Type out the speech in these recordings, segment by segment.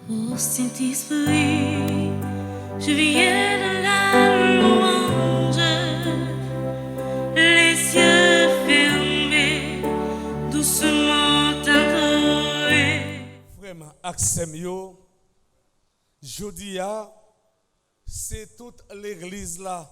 Ô Saint-Esprit, je viens de la louange, les yeux fermés, doucement adorés. Vraiment, Axem yo, Jodia, c'est toute l'église là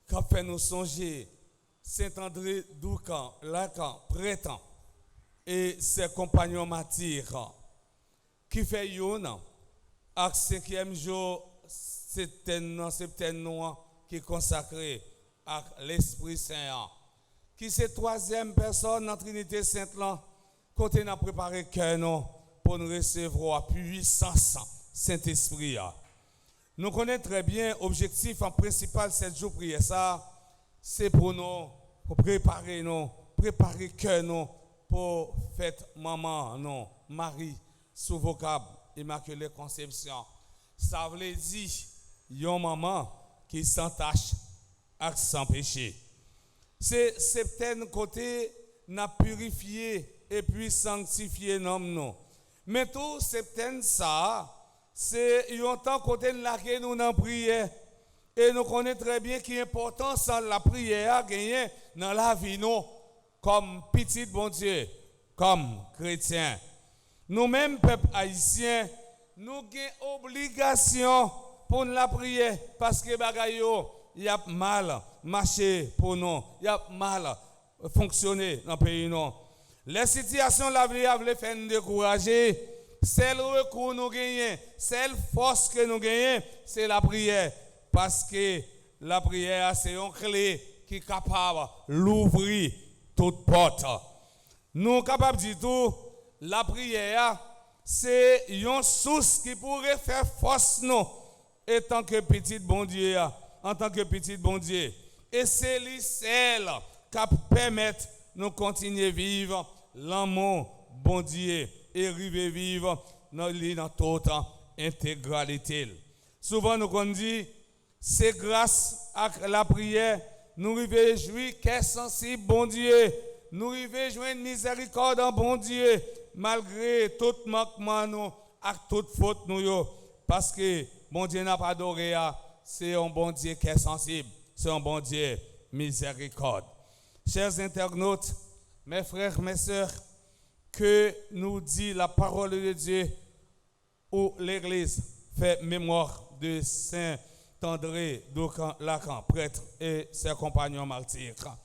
qui a fait nous songer. Saint-André Doucan, Lacan, Prétan et ses compagnons martyrs qui fait yon à 5e jour septembre qui est consacré à l'Esprit Saint qui c'est troisième personne dans Trinité Sainte là côté n'a préparé cœur nous pour nous recevoir puissance Saint-Esprit. Nous connaissons très bien l'objectif en principal 7 jours prière ça c'est pour nous pour préparer cœur nous pour fête maman non Marie sous vocable Immaculée Conception. Ça veut dire yon maman qui s'entache avec sans péché. C'est certains côtés n'a purifié et puis sanctifié non. Mais tout certains ça c'est yon temps côté là que nous dans prière et nous connaissons très bien qui est important sans la prière à gagner dans la vie nous comme petit bon Dieu, comme chrétiens. Nous-mêmes, peuple haïtien, nous avons obligation pour la prière parce que bagayo, il y a mal marché pour nous, il y a mal fonctionné dans le pays nous. Les situations la vie a fait nous décourager, celle recours nous gagnons, celle force que nous gagnons, c'est la prière parce que la prière c'est une clé qui est capable d'ouvrir toute porte. Nous sommes capables de dire tout, la prière, c'est une source qui pourrait faire force nous, en tant que petit bon Dieu, en tant que petit bon Dieu. Et c'est celle qui permet nous continuer à vivre l'amour bon Dieu et arriver à vivre dans toute intégralité. Souvent nous dit, c'est grâce à la prière, nous arrivons jouir qu'est sensible bon Dieu. Nous arrivons joindre miséricorde en bon Dieu, malgré tout manquement nous, et toute faute nous, parce que bon Dieu n'a pas adoré, c'est un bon Dieu qui est sensible, c'est un bon Dieu miséricorde. Chers internautes, mes frères, mes sœurs, que nous dit la parole de Dieu, où l'Église fait mémoire de Saint André Lacan, prêtre et ses compagnons martyrs.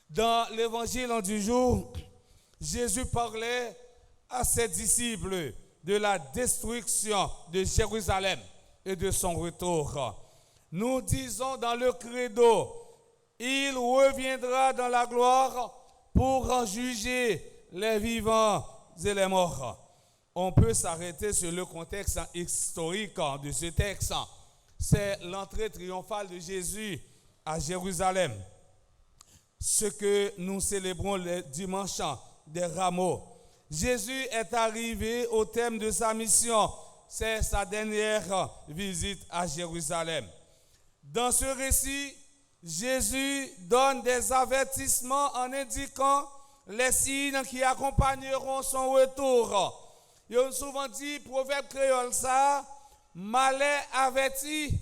Dans l'évangile du jour, Jésus parlait à ses disciples de la destruction de Jérusalem et de son retour. Nous disons dans le credo, il reviendra dans la gloire pour en juger les vivants et les morts. On peut s'arrêter sur le contexte historique de ce texte. C'est l'entrée triomphale de Jésus à Jérusalem. Ce que nous célébrons le dimanche des rameaux. Jésus est arrivé au terme de sa mission. C'est sa dernière visite à Jérusalem. Dans ce récit, Jésus donne des avertissements en indiquant les signes qui accompagneront son retour. Il a souvent dit, proverbe créole ça, malais averti,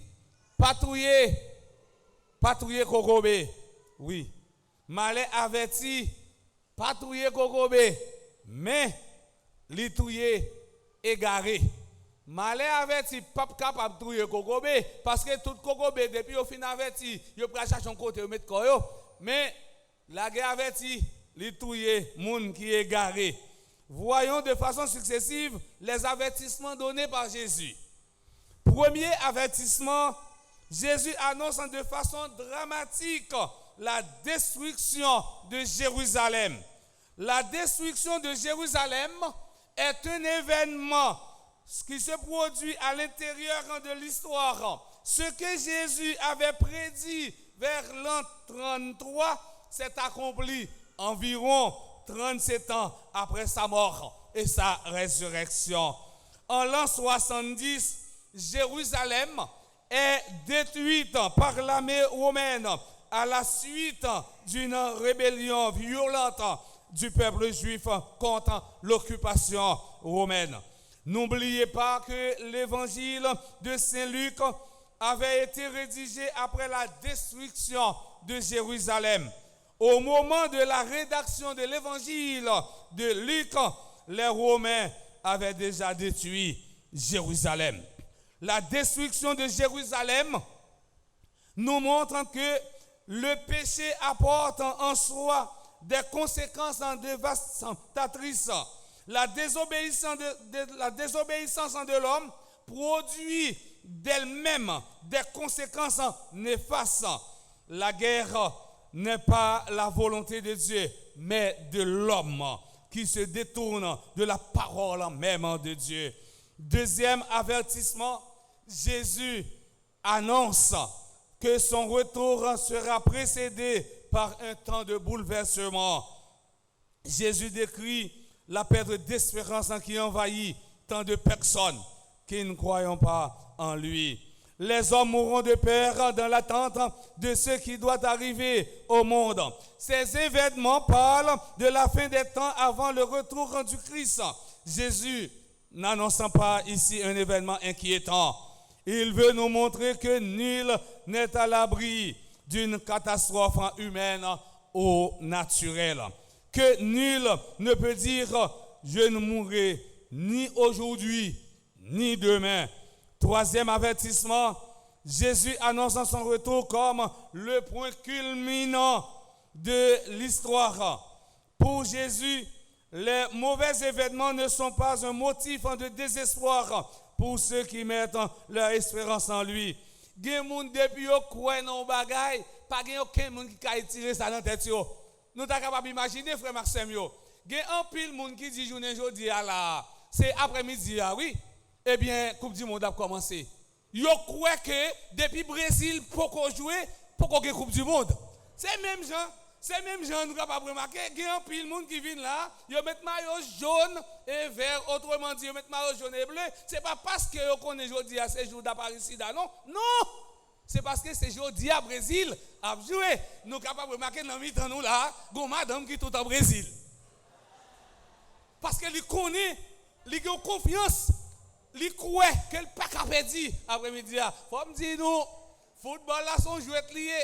patrouiller kokobé. Oui. Malais averti, patrouiller kokobé, mais litouiller égaré. Malais averti, pas capable de trouver kokobé, parce que tout kokobé, depuis au fin averti, il peut chercher un côté, mettre koyo, mais la guerre averti, litouiller, moun qui est égaré. Voyons de façon successive les avertissements donnés par Jésus. Premier avertissement, Jésus annonce de façon dramatique la destruction de Jérusalem. La destruction de Jérusalem est un événement qui se produit à l'intérieur de l'histoire. Ce que Jésus avait prédit vers l'an 33 s'est accompli environ 37 ans après sa mort et sa résurrection. En l'an 70, Jérusalem est détruite par l'armée romaine à la suite d'une rébellion violente du peuple juif contre l'occupation romaine. N'oubliez pas que l'évangile de Saint Luc avait été rédigé après la destruction de Jérusalem. Au moment de la rédaction de l'évangile de Luc, les Romains avaient déjà détruit Jérusalem. La destruction de Jérusalem nous montre que le péché apporte en soi des conséquences dévastatrices. La désobéissance de l'homme produit d'elle-même des conséquences néfastes. La guerre n'est pas la volonté de Dieu, mais de l'homme qui se détourne de la parole même de Dieu. Deuxième avertissement, Jésus annonce que son retour sera précédé par un temps de bouleversement. Jésus décrit la perte d'espérance qui envahit tant de personnes qui ne croient pas en lui. Les hommes mourront de peur dans l'attente de ce qui doit arriver au monde. Ces événements parlent de la fin des temps avant le retour du Christ. Jésus n'annonçant pas ici un événement inquiétant. Il veut nous montrer que nul n'est à l'abri d'une catastrophe humaine ou naturelle. Que nul ne peut dire « je ne mourrai ni aujourd'hui ni demain ». Troisième avertissement, Jésus annonce son retour comme le point culminant de l'histoire. Pour Jésus, les mauvais événements ne sont pas un motif de désespoir pour ceux qui mettent leur espérance en lui. Il y a des gens depuis qu'ils croient dans les bagailles, pas aucun monde qui a tiré ça dans la tête. Nous sommes capables d'imaginer, frère Maxime, il y a un pile de monde qui dit journée aujourd'hui, c'est après-midi, oui. Eh bien, Coupe du Monde a commencé. Ils croient que depuis le Brésil, pour qu'on joue, pour qu'on ait Coupe du Monde. C'est même gens, nous sommes capables de remarquer, il y a un pile de monde qui vient là, ils mettent maillot jaune et vert, autrement dit, ils mettent maillot jaune et bleu. Ce n'est pas parce que vous connaissez aujourd'hui à ces jours d'Aparisida, non. Non! C'est parce que c'est aujourd'hui à Brésil à jouer. Nous sommes capables de remarquer dans le temps nous là, il y a madame qui est tout au Brésil. Parce qu'elle connaît, elle a confiance. Li croit qu'elle pas capable dire après-midi faut me dire nous football là sont jouets liés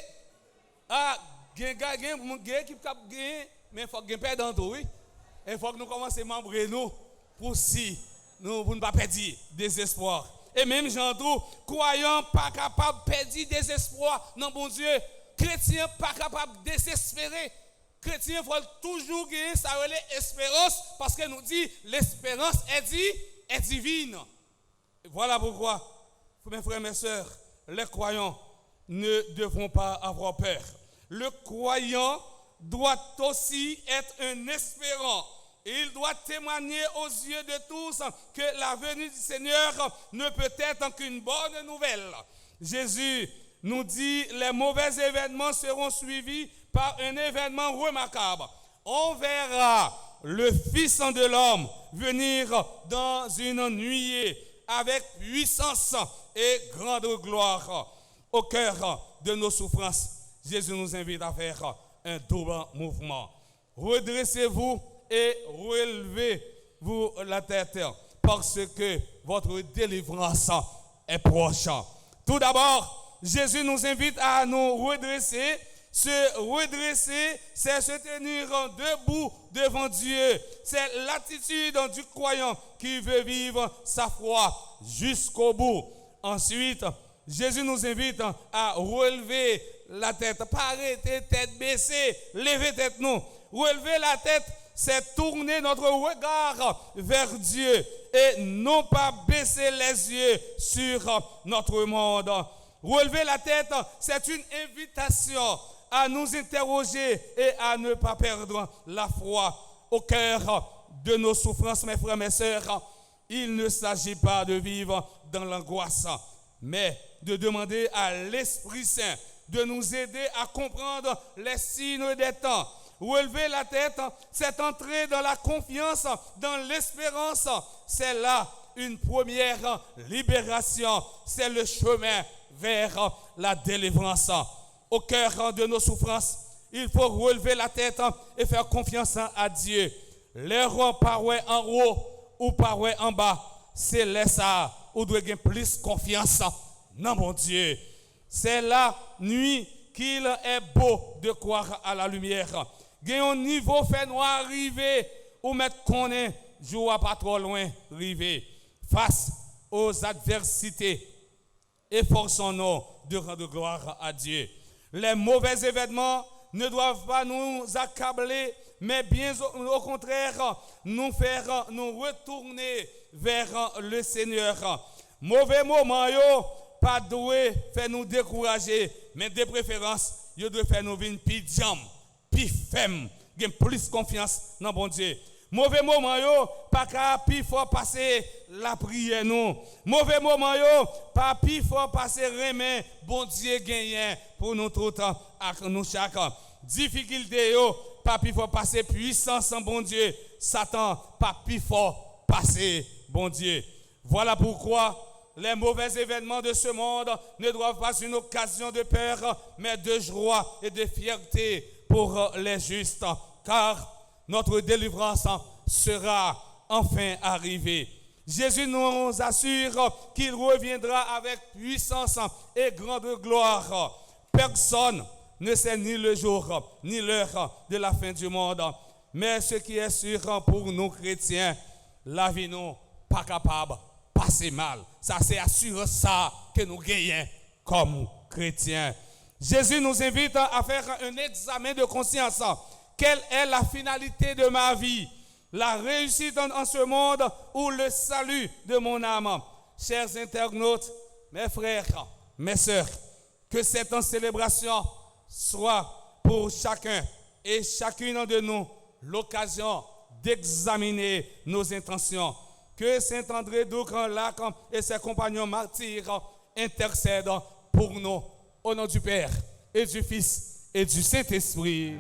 gain équipe cap gain mais faut gain perdant tout oui et faut que nous commencer membrer nous pour si nous pour ne pas perdre désespoir et même Jean tout croyant pas capable perdre désespoir non bon Dieu chrétien pas capable désespérer chrétien faut toujours gagner ça l'espérance parce que nous dit l'espérance est divine. Voilà pourquoi, mes frères et mes sœurs, les croyants ne devront pas avoir peur. Le croyant doit aussi être un espérant. Il doit témoigner aux yeux de tous que la venue du Seigneur ne peut être qu'une bonne nouvelle. Jésus nous dit les mauvais événements seront suivis par un événement remarquable. On verra le Fils de l'homme venir dans une nuée avec puissance et grande gloire. Au cœur de nos souffrances, Jésus nous invite à faire un double mouvement. Redressez-vous et relevez-vous la tête parce que votre délivrance est proche. Tout d'abord, Jésus nous invite à nous redresser. Se redresser, c'est se tenir debout devant Dieu. C'est l'attitude du croyant qui veut vivre sa foi jusqu'au bout. Ensuite, Jésus nous invite à relever la tête. Pas arrêter, tête baissée, lever tête nous. Relever la tête, c'est tourner notre regard vers Dieu et non pas baisser les yeux sur notre monde. Relever la tête, c'est une invitation à nous interroger et à ne pas perdre la foi. Au cœur de nos souffrances, mes frères, mes sœurs, il ne s'agit pas de vivre dans l'angoisse, mais de demander à l'Esprit Saint de nous aider à comprendre les signes des temps. Relever la tête, c'est entrer dans la confiance, dans l'espérance. C'est là une première libération. C'est le chemin vers la délivrance. Au cœur de nos souffrances, il faut relever la tête et faire confiance à Dieu. L'erreur paraît en haut ou paraît en bas. c'est là ça où doit gagner plus confiance dans mon Dieu. C'est la nuit qu'il est beau de croire à la lumière. Gagne un niveau fait noir arriver ou mettre qu'on est jour pas trop loin arriver face aux adversités. Efforçons-nous de rendre gloire à Dieu. Les mauvais événements ne doivent pas nous accabler, mais bien au contraire, nous faire nous retourner vers le Seigneur. Mauvais moments, pas doué, faire nous décourager, mais de préférence, il doit faire nous venir plus jam, plus ferme, gagner plus confiance dans bon Dieu. Mauvais moment pas qu'à plus fort passer la prière nous. Mauvais moment pas plus fort passer remet bon Dieu gagné pour nous tout avec nous chaque. Difficulté pas plus fort passer puissance en bon Dieu. Satan pas plus fort passer bon Dieu. Voilà pourquoi les mauvais événements de ce monde ne doivent pas être une occasion de peur, mais de joie et de fierté pour les justes. Car notre délivrance sera enfin arrivée. Jésus nous assure qu'il reviendra avec puissance et grande gloire. Personne ne sait ni le jour ni l'heure de la fin du monde. Mais ce qui est sûr pour nous chrétiens, la vie nous pas capable de passer mal. Ça c'est assuré ça que nous gagnons comme chrétiens. Jésus nous invite à faire un examen de conscience. Quelle est la finalité de ma vie? La réussite en ce monde ou le salut de mon âme? Chers internautes, mes frères, mes sœurs, que cette célébration soit pour chacun et chacune de nous l'occasion d'examiner nos intentions. Que Saint André d'Aucranlac et ses compagnons martyrs intercèdent pour nous. Au nom du Père et du Fils et du Saint-Esprit.